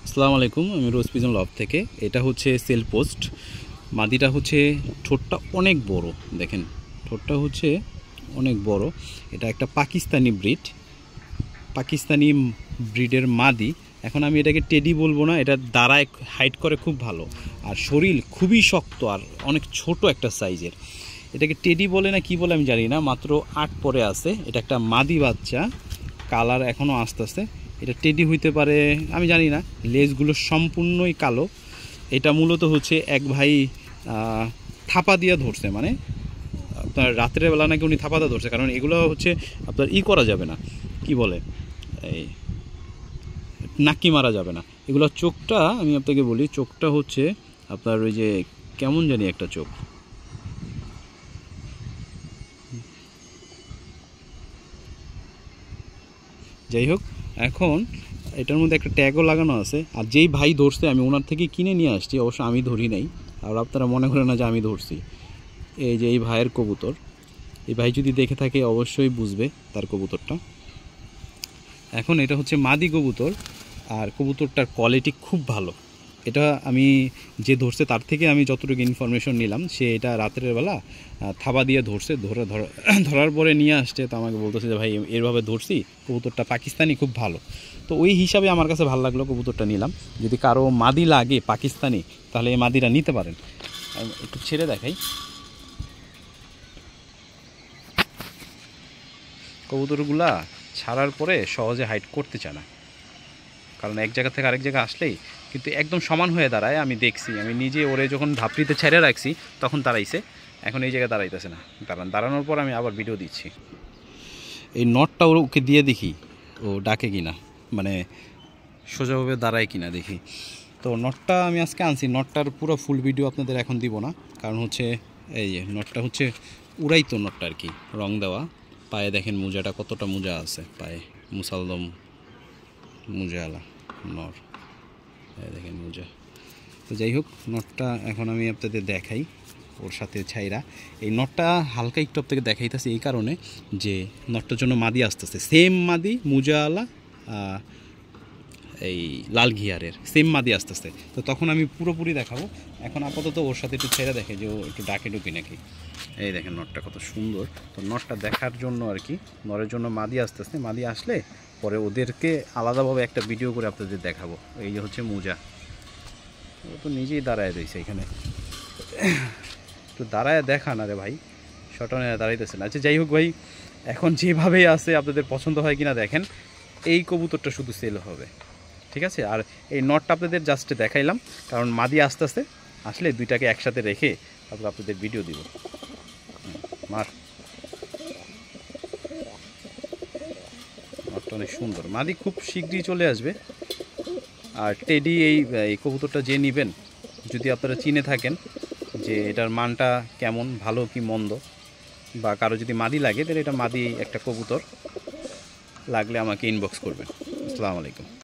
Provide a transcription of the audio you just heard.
আসসালামু আলাইকুম, আমি রোজ পিজন লব থেকে। এটা হচ্ছে সেল পোস্ট। মাদিটা হচ্ছে ঠোঁটটা অনেক বড়, দেখেন ঠোঁটটা হচ্ছে অনেক বড়। এটা একটা পাকিস্তানি ব্রিডের মাদি। এখন আমি এটাকে টেডি বলবো না, এটা দাঁড়ায় হাইট করে খুব ভালো, আর শরীর খুবই শক্ত আর অনেক ছোট একটা সাইজের। এটাকে টেডি বলে না কি বলে আমি জানি না, মাত্র 8 পরে আছে। এটা একটা মাদি বাচ্চা, কালার এখনও আসতেছে। এটা টেডি হইতে পারে আমি জানি না, লেজগুলো সম্পূর্ণই কালো। এটা মূলত হচ্ছে এক ভাই থাপা দিয়ে ধরছে, মানে আপনার রাত্রের বেলা নাকি উনি থাপাতে ধরছে, কারণ এগুলো হচ্ছে আপনার করা যাবে না, কি বলে এই নাকি মারা যাবে না এগুলো। চোখটা আমি আপনাকে বলি, চোখটা হচ্ছে আপনার ওই যে কেমন জানি একটা চোখ। যাই হোক, এখন এটার মধ্যে একটা ট্যাগও লাগানো আছে। আর যেই ভাই ধরছে আমি ওনার থেকে কিনে নিয়ে আসছি, অবশ্য আমি ধরি নাই, আর আপনারা মনে করেন না যে আমি ধরছি। এই যে এই ভাইয়ের কবুতর, এই ভাই যদি দেখে থাকে অবশ্যই বুঝবে তার কবুতরটা। এখন এটা হচ্ছে মাদি কবুতর, আর কবুতরটার কোয়ালিটি খুব ভালো। এটা আমি যে ধরছে তার থেকে আমি যতটুকু ইনফরমেশন নিলাম, সে এটা রাতের বেলা থাবা দিয়ে ধরছে, ধরার পরে নিয়ে আসছে। তো আমাকে বলতেছে যে ভাই এরভাবে ধরছি, কবুতরটা পাকিস্তানি খুব ভালো। তো ওই হিসাবে আমার কাছে ভালো লাগলো, কবুতরটা নিলাম। যদি কারো মাদি লাগে পাকিস্তানি, তাহলে এই মাদিটা নিতে পারেন। আমি একটু ছেড়ে দেখাই। কবুতরগুলা ছাড়ার পরে সহজে হাইট করতে চায় না, কারণ এক জায়গা থেকে আরেক জায়গা আসলেই কিন্তু একদম সমান হয়ে দাঁড়ায়। আমি দেখছি, আমি নিজে ওরে যখন ধাপড়িতে ছেড়ে রাখছি তখন দাঁড়াইছে, এখন এই জায়গায় দাঁড়াইতেছে না। দাঁড়ানোর পর আমি আবার ভিডিও দিচ্ছি। এই নটটা ওকে দিয়ে দেখি ও ডাকে কিনা, মানে সোজাভাবে দাঁড়ায় কিনা দেখি। তো নটটা আমি আজকে আনছি, নটটার পুরো ফুল ভিডিও আপনাদের এখন দিব না, কারণ হচ্ছে এই যে নটটা হচ্ছে উড়াইতো নটটা আর কি, রং দেওয়া। পায়ে দেখেন মোজাটা কতটা মোজা আছে পায়ে, মুসালদম মোজাওয়ালা নর, দেখেন মোজা। তো যাই হোক, নটটা এখন আমি আপনাদের দেখাই ওর সাথে ছাইরা। এই নটটা হালকা একটু আপনাকে দেখাইতেছে এই কারণে যে নটটার জন্য মাদি আসতেছে, সেম মাদি মোজাওয়ালা, এই লাল ঘিয়ারের সেম মাদি আসতেছে। তো তখন আমি পুরোপুরি দেখাবো। এখন আপাতত ওর সাথে একটু ছেড়ে দেখে যে ও একটু ডাকে ডুকি নাকি। এই দেখেন নটটা কত সুন্দর। তো নটটা দেখার জন্য আর কি, নরের জন্য মাদি আসতেছে। মাদি আসলে পরে ওদেরকে আলাদাভাবে একটা ভিডিও করে আপনাদের দেখাবো। এই যে হচ্ছে মোজা, ও তো নিজেই দাঁড়ায় রয়েছে এখানে। একটু দাঁড়ায় দেখা না রে ভাই, শটনে দাঁড়াইতেছে না। আচ্ছা যাই হোক ভাই, এখন যেভাবেই আছে আপনাদের পছন্দ হয় কিনা দেখেন। এই কবুতরটা শুধু সেল হবে, ঠিক আছে। আর এই নটটা আপনাদের জাস্ট দেখাইলাম, কারণ মাদি আস্তে আস্তে আসলে দুইটাকে একসাথে রেখে তারপর আপনাদের ভিডিও দিব। মার নটটা অনেক সুন্দর, মাদি খুব শীঘ্রই চলে আসবে। আর টেডি এই কবুতরটা যে নেবেন, যদি আপনারা চিনে থাকেন যে এটার মানটা কেমন, ভালো কি মন্দ, বা কারো যদি মাদি লাগে, তাহলে এটা মাদি একটা কবুতর লাগলে আমাকে ইনবক্স করবেন। আসসালামু আলাইকুম।